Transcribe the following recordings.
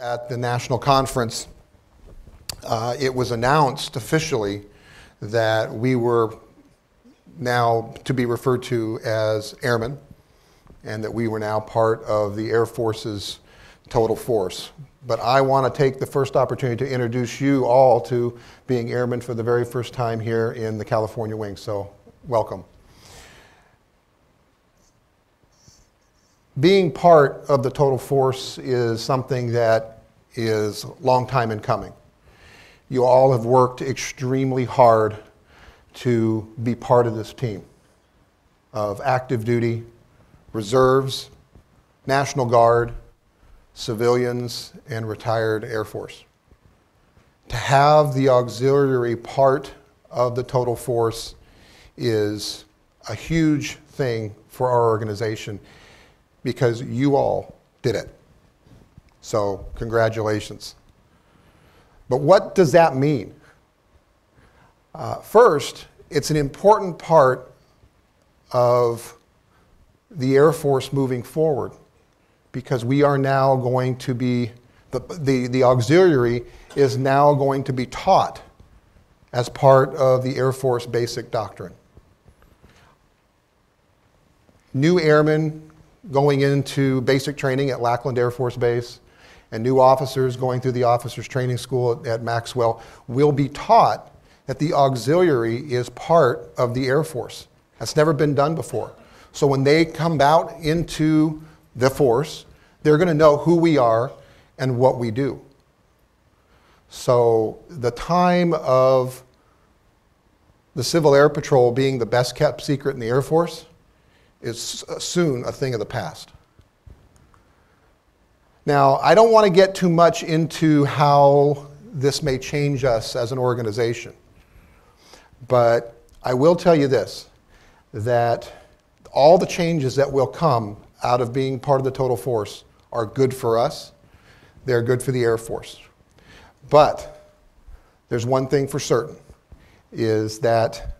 At the national conference, it was announced officially that we were now to be referred to as airmen and that we were now part of the Air Force's total force. But I want to take the first opportunity to introduce you all to being airmen for the very first time here in the California Wing. So welcome. Being part of the total force is something that is a long time in coming. You all have worked extremely hard to be part of this team of active duty, reserves, National Guard, civilians, and retired Air Force. To have the auxiliary part of the total force is a huge thing for our organization because you all did it. So congratulations. But what does that mean? First, it's an important part of the Air Force moving forward because we are now going to be, the auxiliary is now going to be taught as part of the Air Force basic doctrine. New airmen going into basic training at Lackland Air Force Base and new officers going through the officers training school at Maxwell will be taught that the auxiliary is part of the Air Force. That's never been done before. So when they come out into the force, they're going to know who we are and what we do. So the time of the Civil Air Patrol being the best kept secret in the Air Force is soon a thing of the past. Now, I don't want to get too much into how this may change us as an organization, but I will tell you this, that all the changes that will come out of being part of the total force are good for us. They're good for the Air Force. But there's one thing for certain, is that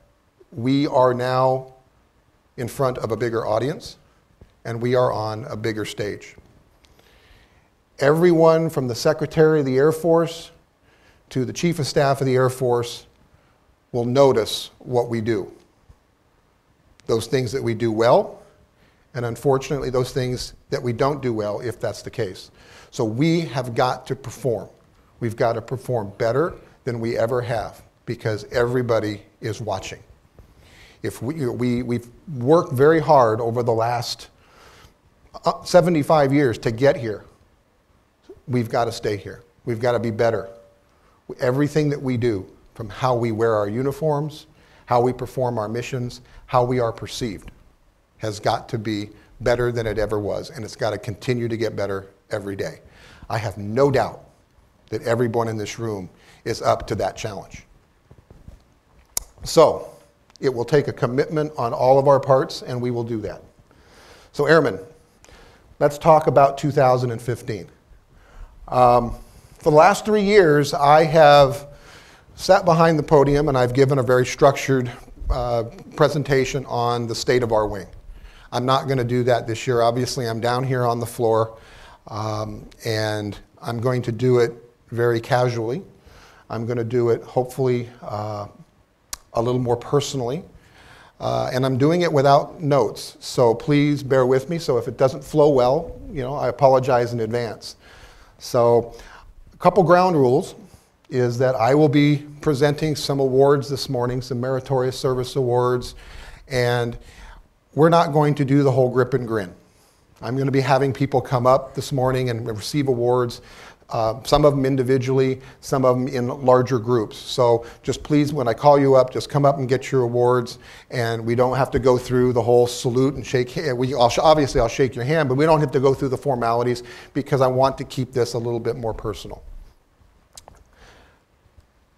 we are now in front of a bigger audience and we are on a bigger stage. Everyone from the Secretary of the Air Force to the Chief of Staff of the Air Force will notice what we do. Those things that we do well, and unfortunately those things that we don't do well, if that's the case. So we have got to perform. We've got to perform better than we ever have because everybody is watching. If we've worked very hard over the last 75 years to get here. We've got to stay here. We've got to be better. Everything that we do, from how we wear our uniforms, how we perform our missions, how we are perceived, has got to be better than it ever was, and it's got to continue to get better every day. I have no doubt that everyone in this room is up to that challenge. So, it will take a commitment on all of our parts, and we will do that. So, Airmen, let's talk about 2015. For the last 3 years, I have sat behind the podium and I've given a very structured presentation on the state of our wing. I'm not going to do that this year. Obviously, I'm down here on the floor and I'm going to do it very casually. I'm going to do it hopefully a little more personally. And I'm doing it without notes. So please bear with me. So if it doesn't flow well, I apologize in advance. So a couple ground rules is that I will be presenting some awards this morning, some meritorious service awards, and we're not going to do the whole grip and grin. I'm going to be having people come up this morning and receive awards, some of them individually, some of them in larger groups. So just please, when I call you up, just come up and get your awards, and we don't have to go through the whole salute and shake hand. Obviously, I'll shake your hand, but we don't have to go through the formalities because I want to keep this a little bit more personal.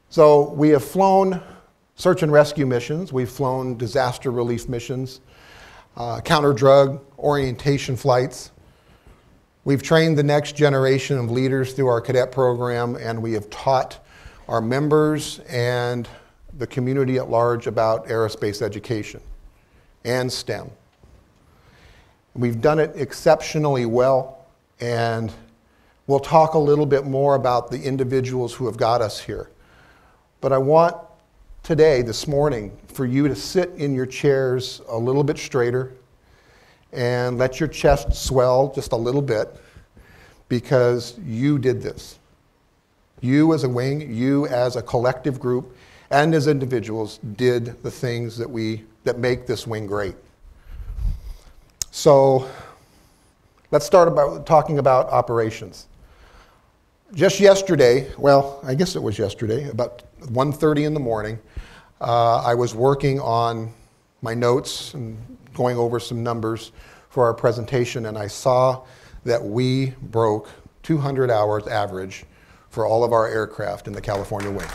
So we have flown search and rescue missions. We've flown disaster relief missions, counter-drug orientation flights. We've trained the next generation of leaders through our cadet program, and we have taught our members and the community at large about aerospace education and STEM. We've done it exceptionally well, and We'll talk a little bit more about the individuals who have got us here. But I want today, this morning, for you to sit in your chairs a little bit straighter and let your chest swell just a little bit, because you did this. You as a wing, you as a collective group, and as individuals did the things that make this wing great. So let's start talking about operations. Just yesterday, well, I guess it was yesterday, about 1:30 in the morning, I was working on my notes and going over some numbers for our presentation, and I saw that we broke 200 hours average for all of our aircraft in the California wing.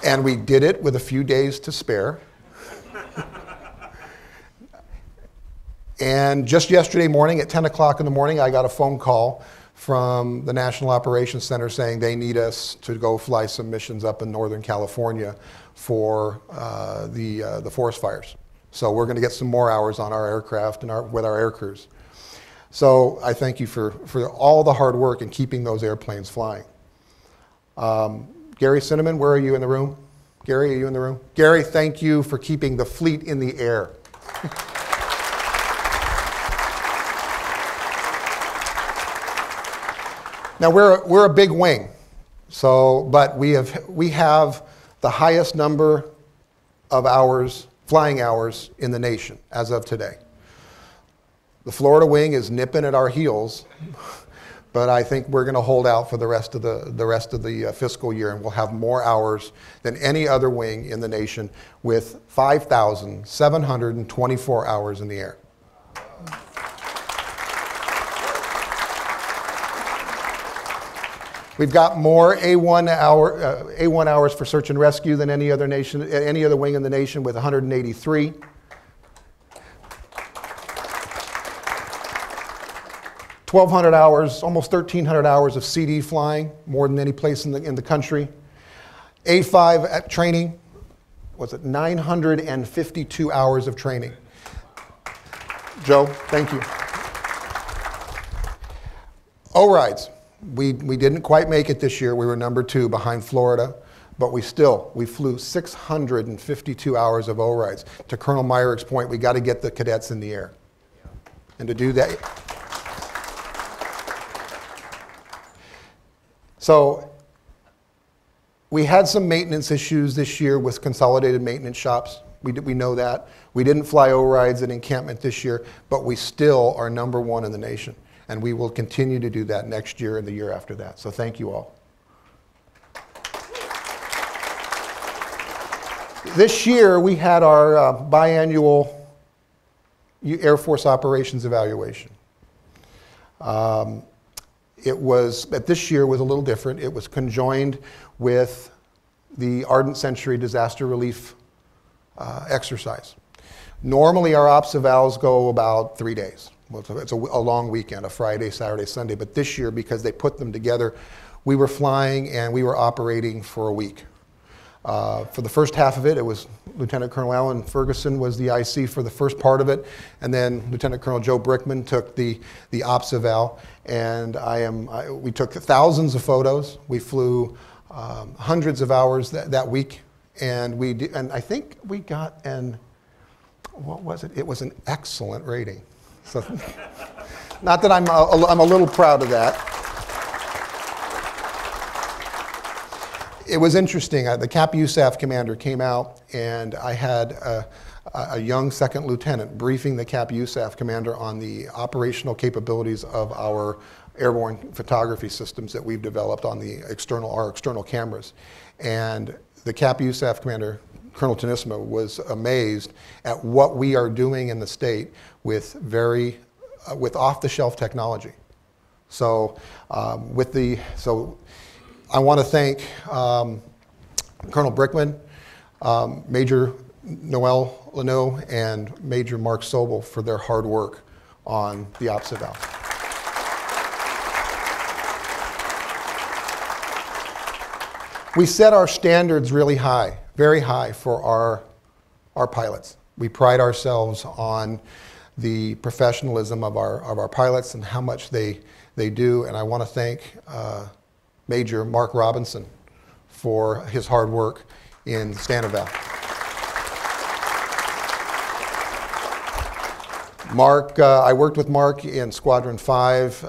And we did it with a few days to spare. And just yesterday morning at 10 o'clock in the morning, I got a phone call from the National Operations Center saying they need us to go fly some missions up in Northern California for the forest fires. So we're going to get some more hours on our aircraft and with our air crews. So I thank you for all the hard work in keeping those airplanes flying. Gary Cinnamon, where are you in the room? Gary, are you in the room? Gary, thank you for keeping the fleet in the air. Now we're a big wing, but we have the highest number of hours, flying hours, in the nation as of today. The Florida wing is nipping at our heels, but I think we're going to hold out for the rest of the fiscal year, and we'll have more hours than any other wing in the nation, with 5,724 hours in the air. We've got more A1 hours for search and rescue than any other wing in the nation, with 183. $1,200 hours, almost 1,300 hours of CD flying, more than any place in the country. A5 at training, was it 952 hours of training? Joe, thank you. O-rides. We didn't quite make it this year. We were number 2 behind Florida, but we flew 652 hours of O-rides. To Colonel Meyerick's point, we got to get the cadets in the air. And to do that, so we had some maintenance issues this year with consolidated maintenance shops. We know that. We didn't fly O-rides at encampment this year, but we still are number 1 in the nation. And we will continue to do that next year and the year after that. So thank you all. This year we had our biannual Air Force Operations Evaluation. This year was a little different. It was conjoined with the Ardent Century Disaster Relief exercise. Normally our ops evals go about 3 days. Well, it's a long weekend, a Friday, Saturday, Sunday. But this year, because they put them together, we were flying and we were operating for a week. For the first half of it, it was Lieutenant Colonel Alan Ferguson was the IC for the first part of it, and then Lieutenant Colonel Joe Brickman took the ops eval, and we took thousands of photos. We flew hundreds of hours that week, and I think we got what was it? It was an excellent rating. So, not that I'm a little proud of that. It was interesting. The Cap USAF commander came out, and I had a young second lieutenant briefing the Cap USAF commander on the operational capabilities of our airborne photography systems that we've developed on our external cameras. And the Cap USAF commander, Colonel Tenissima, was amazed at what we are doing in the state with off-the-shelf technology. So I want to thank Colonel Brickman, Major Noel Leno, and Major Mark Sobel for their hard work on the ops eval. We set our standards really high, very high for our pilots. We pride ourselves on the professionalism of our pilots and how much they do. And I want to thank Major Mark Robinson for his hard work in Stanival. Mark, I worked with Mark in Squadron 5,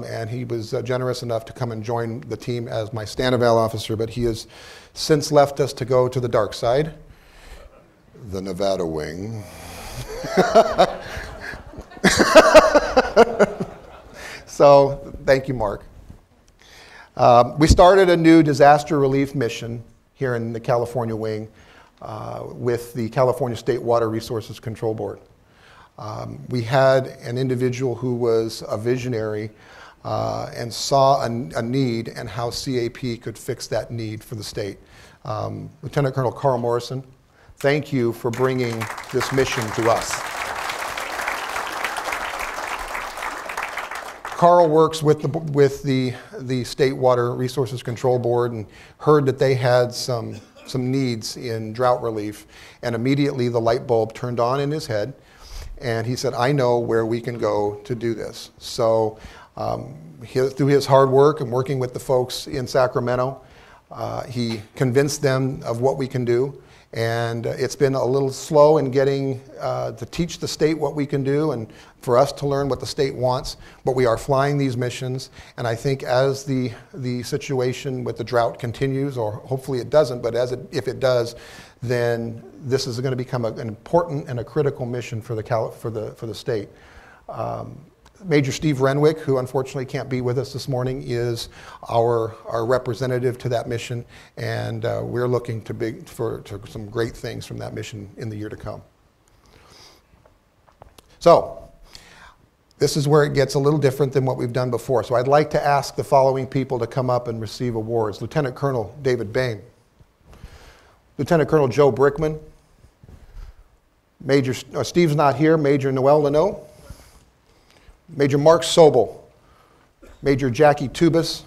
and he was generous enough to come and join the team as my Stanival officer, but he has since left us to go to the dark side, the Nevada wing. So, thank you, Mark. We started a new disaster relief mission here in the California wing with the California State Water Resources Control Board. We had an individual who was a visionary and saw a need and how CAP could fix that need for the state. Lieutenant Colonel Carl Morrison, thank you for bringing this mission to us. Carl works with the State Water Resources Control Board and heard that they had some needs in drought relief, and immediately the light bulb turned on in his head. And he said, I know where we can go to do this. So through his hard work and working with the folks in Sacramento, he convinced them of what we can do. And it's been a little slow in getting to teach the state what we can do and for us to learn what the state wants. But we are flying these missions. And I think as the situation with the drought continues, or hopefully it doesn't, but if it does, then this is going to become an important and a critical mission for the state. Major Steve Renwick, who unfortunately can't be with us this morning, is our representative to that mission, and we're looking for some great things from that mission in the year to come. So, this is where it gets a little different than what we've done before. So I'd like to ask the following people to come up and receive awards. Lieutenant Colonel David Bain. Lieutenant Colonel Joe Brickman. Major, Steve's not here, Major Noel Leno. Major Mark Sobel. Major Jackie Tubas.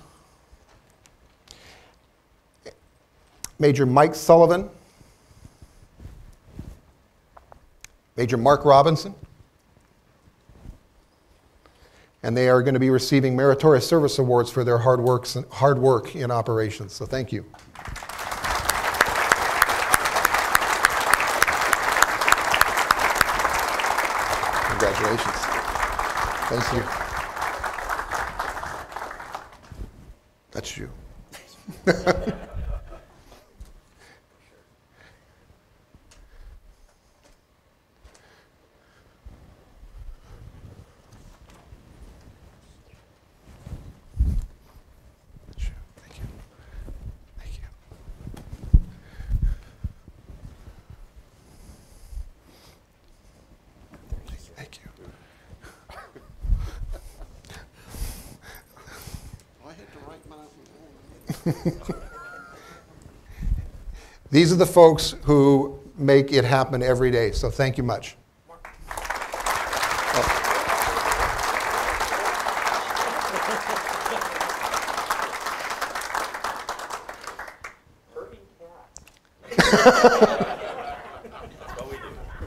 Major Mike Sullivan. Major Mark Robinson. And they are going to be receiving Meritorious Service Awards for their hard work in operations. So thank you. Congratulations. Thank you. That's you. These are the folks who make it happen every day, so thank you much.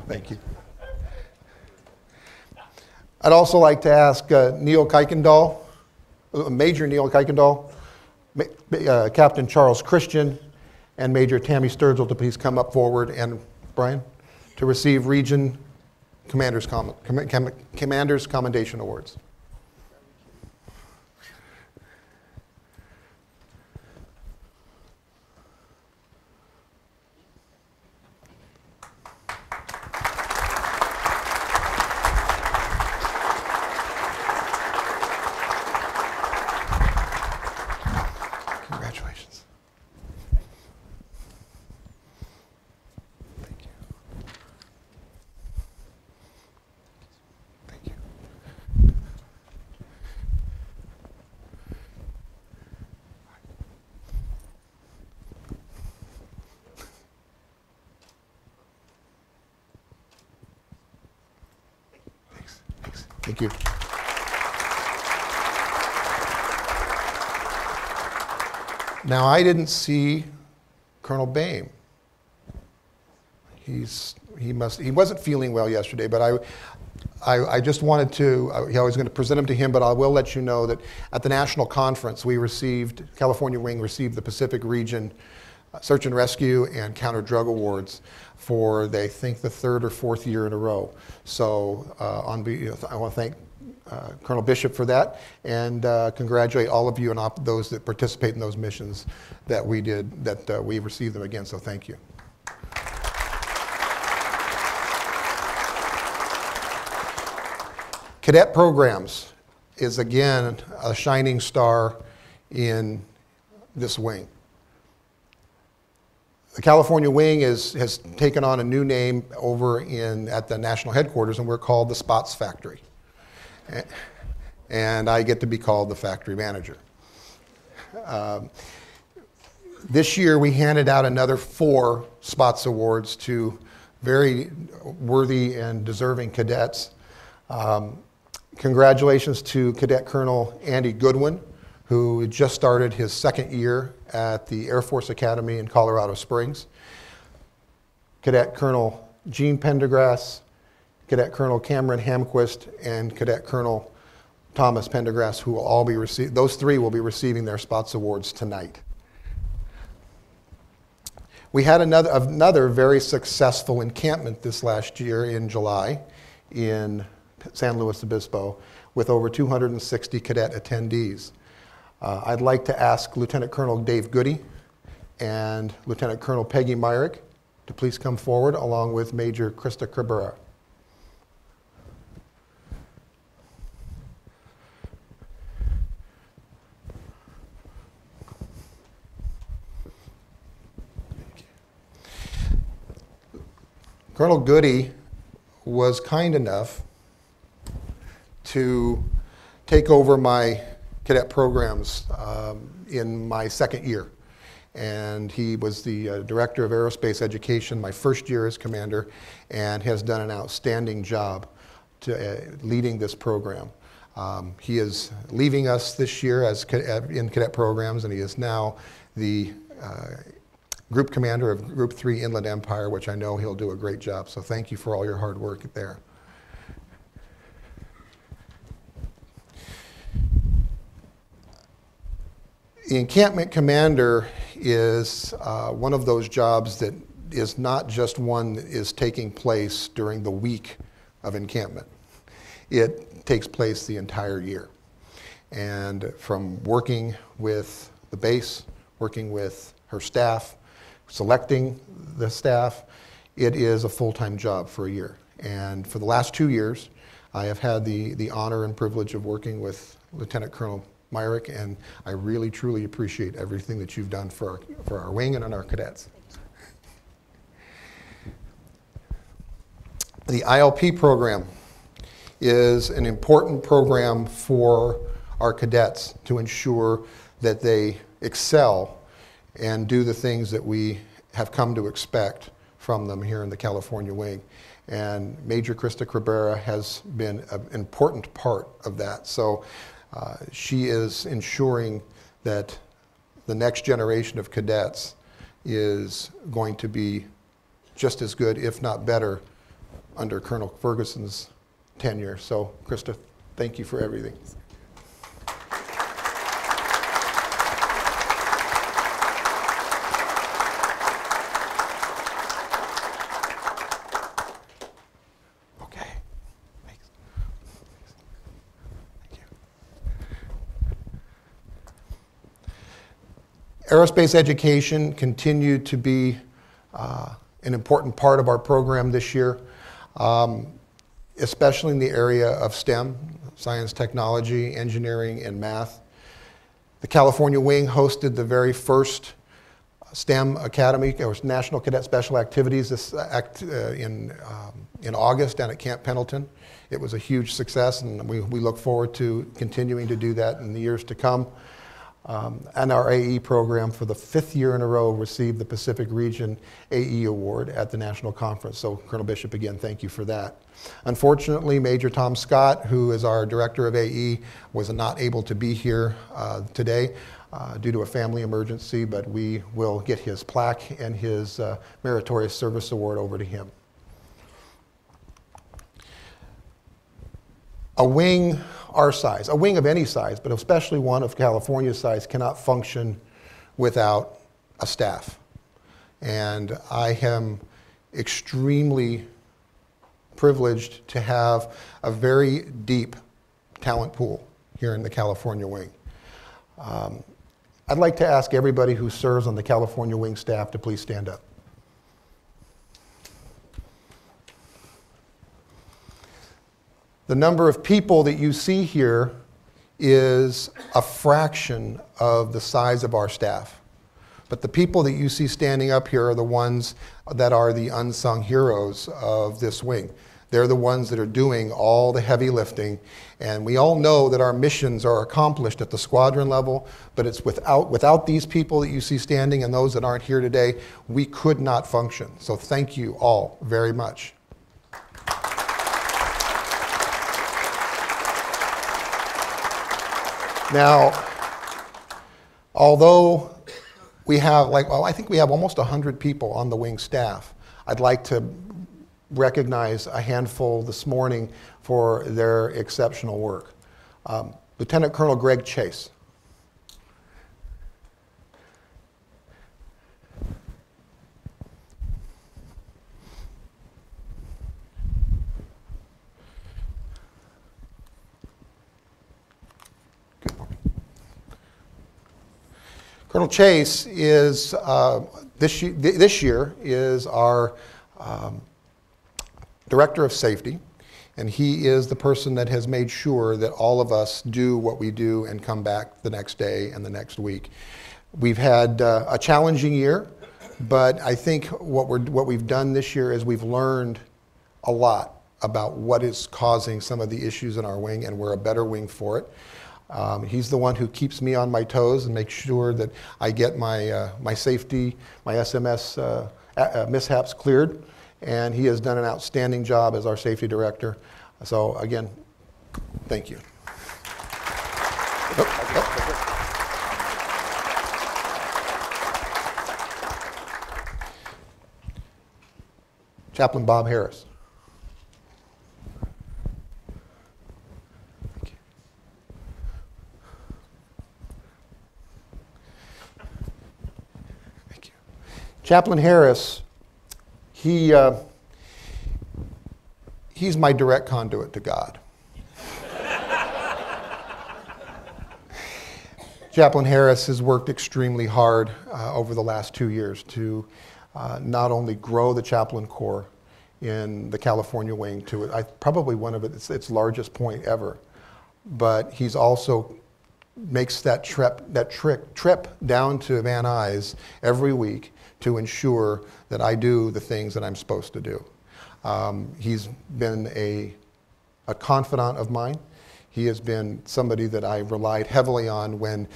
Thank you. I'd also like to ask Neil Kuykendall, Major Neil Kuykendall, Captain Charles Christian, and Major Tammy Sturgill to please come up forward, and Brian, to receive Region Commander's Commendation Awards. Congratulations. Thank you. Thank you. Thanks. Thanks. Thank you. Now, I didn't see Colonel Bain. He wasn't feeling well yesterday, but I just wanted to, I was going to present them to him, but I will let you know that at the national conference, California Wing received the Pacific Region Search and Rescue and Counter Drug Awards for, they think, the third or fourth year in a row. So I want to thank Colonel Bishop for that, and congratulate all of you and those that participate in those missions that we did, that we received them again, so thank you. Cadet programs is again a shining star in this wing. The California Wing has taken on a new name over at the national headquarters, and we're called the Spots Factory. And I get to be called the factory manager. This year we handed out another 4 Spots Awards to very worthy and deserving cadets. Congratulations to Cadet Colonel Andy Goodwin, who just started his 2nd year at the Air Force Academy in Colorado Springs. Cadet Colonel Gene Pendergrass, Cadet Colonel Cameron Hamquist, and Cadet Colonel Thomas Pendergrass, who will all be those 3 will be receiving their Spots Awards tonight. We had another very successful encampment this last year in July in San Luis Obispo with over 260 cadet attendees. I'd like to ask Lieutenant Colonel Dave Goody and Lieutenant Colonel Peggy Myrick to please come forward, along with Major Krista Cabrera. Colonel Goody was kind enough to take over my cadet programs in my 2nd year. And he was the Director of Aerospace Education my 1st year as commander, and has done an outstanding job leading this program. He is leaving us this year in cadet programs, and he is now the Group Commander of Group 3 Inland Empire, which I know he'll do a great job. So thank you for all your hard work there. The encampment commander is one of those jobs that is not just one that is taking place during the week of encampment. It takes place the entire year. And from working with the base, working with her staff, selecting the staff, it is a full-time job for a year. And for the last 2 years, I have had the honor and privilege of working with Lieutenant Colonel Myrick, and I really, truly appreciate everything that you've done for our wing and on our cadets. The ILP program is an important program for our cadets to ensure that they excel and do the things that we have come to expect from them here in the California Wing. And Major Krista Cabrera has been an important part of that. So she is ensuring that the next generation of cadets is going to be just as good, if not better, under Colonel Ferguson's tenure. So Krista, thank you for everything. Aerospace education continued to be an important part of our program this year, especially in the area of STEM, science, technology, engineering, and math. The California Wing hosted the very first STEM Academy, or National Cadet Special Activities, in August down at Camp Pendleton. It was a huge success, and we look forward to continuing to do that in the years to come. And our AE program, for the 5th year in a row, received the Pacific Region AE Award at the National Conference. So Colonel Bishop, again, thank you for that. Unfortunately, Major Tom Scott, who is our Director of AE, was not able to be here today due to a family emergency, but we will get his plaque and his Meritorious Service Award over to him. A wing our size, a wing of any size, but especially one of California's size, cannot function without a staff. And I am extremely privileged to have a very deep talent pool here in the California Wing. I'd like to ask everybody who serves on the California Wing staff to please stand up. The number of people that you see here is a fraction of the size of our staff. But the people that you see standing up here are the ones that are the unsung heroes of this wing. They're the ones that are doing all the heavy lifting. And we all know that our missions are accomplished at the squadron level, but it's without these people that you see standing and those that aren't here today, we could not function. So thank you all very much. Now, although we have I think we have almost 100 people on the wing staff, I'd like to recognize a handful this morning for their exceptional work. Lieutenant Colonel Greg Chase. Colonel Chase is, this year is our Director of Safety, and he is the person that has made sure that all of us do what we do and come back the next day and the next week. We've had a challenging year, but I think what we've done this year is we've learned a lot about what is causing some of the issues in our wing, and we're a better wing for it. He's the one who keeps me on my toes and makes sure that I get my, my safety, my SMS mishaps cleared. And he has done an outstanding job as our safety director. So again, thank you. Chaplain Bob Harris. Chaplain Harris, he's my direct conduit to God. Chaplain Harris has worked extremely hard over the last 2 years to not only grow the chaplain corps in the California wing to probably one of its largest point ever, but he's also makes that trip down to Van Nuys every week to ensure that I do the things that I'm supposed to do. He's been a confidant of mine. He has been somebody that I relied heavily on when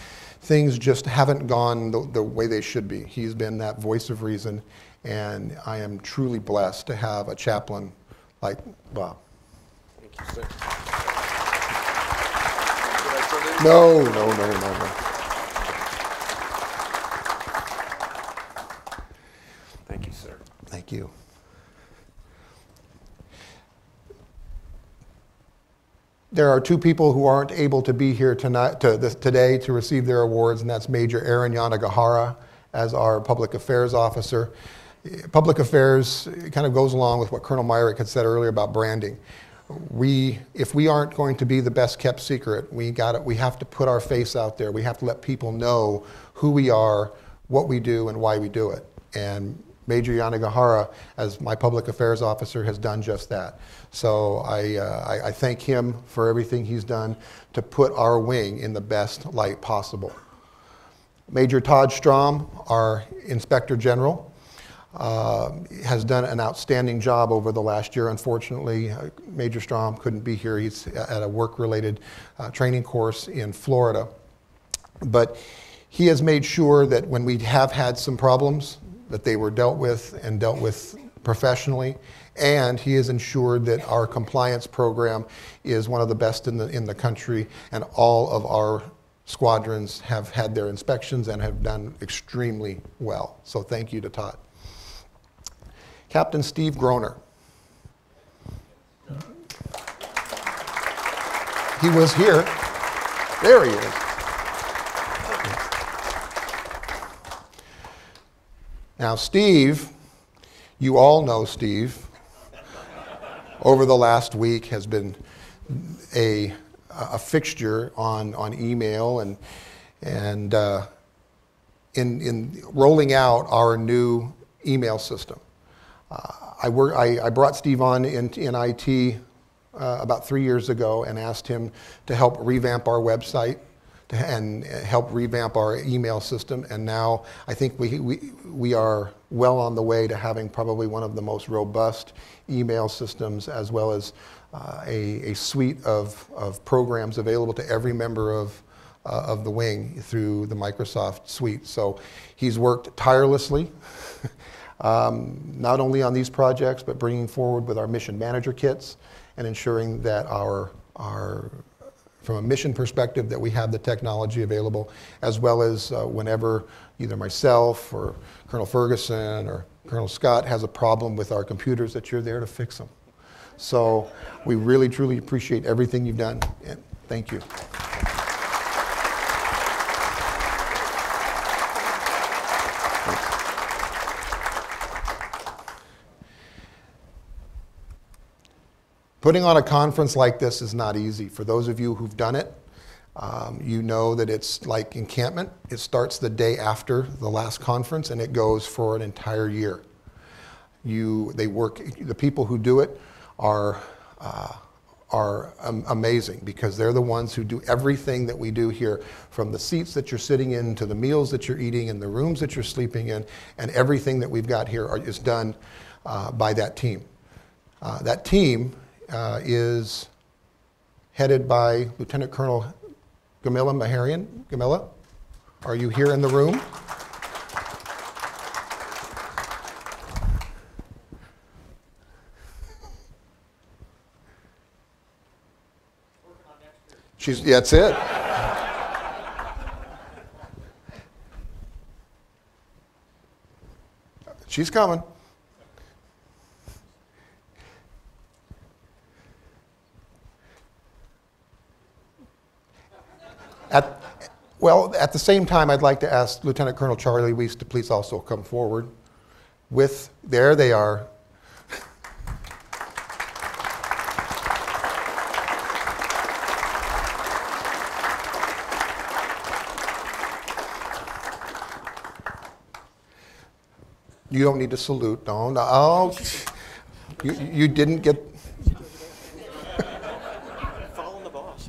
things just haven't gone the way they should be. He's been that voice of reason, and I am truly blessed to have a chaplain like Bob. Thank you, sir. No. Thank you, sir. Thank you. There are two people who aren't able to be here today to receive their awards, and that's Major Aaron Yanagihara as our Public Affairs Officer. Public Affairs kind of goes along with what Colonel Myrick had said earlier about branding. If we aren't going to be the best kept secret, we have to put our face out there. We have to let people know who we are, what we do, and why we do it. And Major Yanagihara, as my Public Affairs Officer, has done just that. So I thank him for everything he's done to put our wing in the best light possible. Major Todd Strom, our Inspector General, has done an outstanding job over the last year. Unfortunately, Major Strom couldn't be here. He's at a work-related training course in Florida. But he has made sure that when we have had some problems, that they were dealt with and dealt with professionally, and he has ensured that our compliance program is one of the best in the country, and all of our squadrons have had their inspections and have done extremely well. So thank you to Todd. Captain Steve Groner. He was here. There he is. Now, Steve, you all know Steve, over the last week has been a fixture on email and in rolling out our new email system. I brought Steve on in IT about 3 years ago and asked him to help revamp our website and help revamp our email system. And now I think we are well on the way to having probably one of the most robust email systems, as well as a suite of programs available to every member of the Wing through the Microsoft suite. So he's worked tirelessly, not only on these projects, but bringing forward with our mission manager kits and ensuring that from a mission perspective, that we have the technology available, as well as whenever either myself or Colonel Ferguson or Colonel Scott has a problem with our computers, that you're there to fix them. So we really, truly appreciate everything you've done, and thank you. Putting on a conference like this is not easy. For those of you who've done it, you know that it's like encampment. It starts the day after the last conference and it goes for an entire year. The people who do it are amazing, because they're the ones who do everything that we do here, from the seats that you're sitting in to the meals that you're eating and the rooms that you're sleeping in, and everything that we've got here is done by that team. That team is headed by Lieutenant Colonel Gamilla Maharian. Gamilla, are you here in the room? That's it. She's coming. At the same time, I'd like to ask Lieutenant Colonel Charlie Weiss to please also come forward. There they are. You don't need to salute. No. Oh, you didn't get. Following the boss.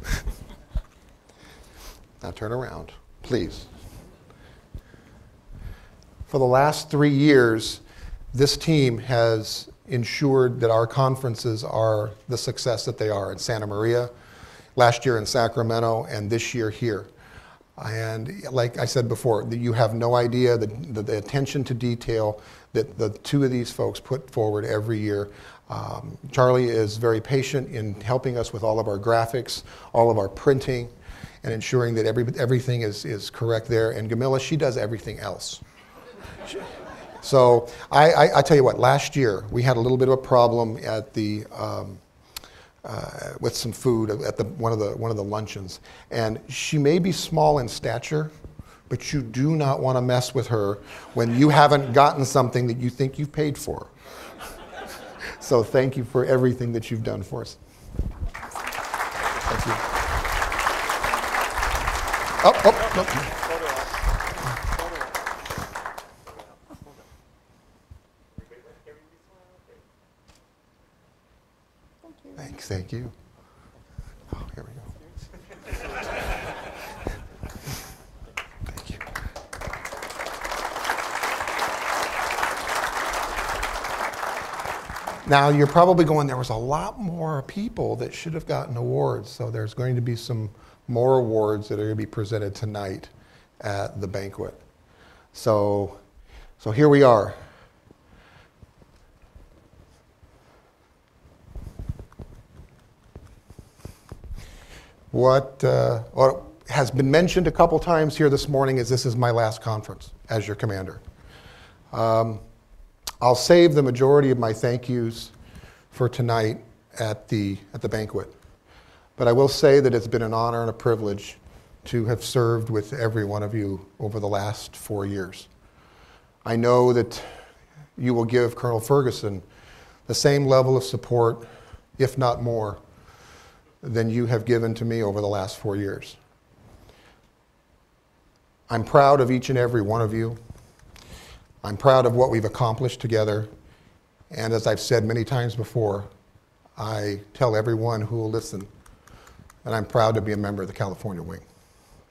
Now turn around, please. For the last 3 years, this team has ensured that our conferences are the success that they are in Santa Maria, last year in Sacramento, and this year here. And like I said before, you have no idea the attention to detail that the two of these folks put forward every year. Charlie is very patient in helping us with all of our graphics, all of our printing, and ensuring that everything is correct there. And Gamilla, she does everything else. So I tell you what, last year we had a little bit of a problem at the with some food at one of the luncheons, and she may be small in stature, but you do not want to mess with her when you haven't gotten something that you think you've paid for. So thank you for everything that you've done for us. Thank you. Oh. Thank you. Oh, here we go. Thank you. Now, you're probably going, there was a lot more people that should have gotten awards, so there's going to be some more awards that are going to be presented tonight at the banquet. So here we are. What has been mentioned a couple times here this morning is this is my last conference as your commander. I'll save the majority of my thank yous for tonight at the banquet. But I will say that it's been an honor and a privilege to have served with every one of you over the last 4 years. I know that you will give Colonel Ferguson the same level of support, if not more, than you have given to me over the last 4 years. I'm proud of each and every one of you. I'm proud of what we've accomplished together. And as I've said many times before, I tell everyone who will listen that I'm proud to be a member of the California Wing.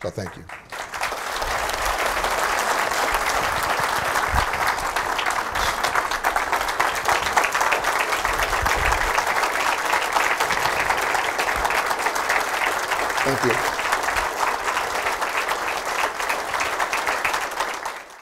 So thank you.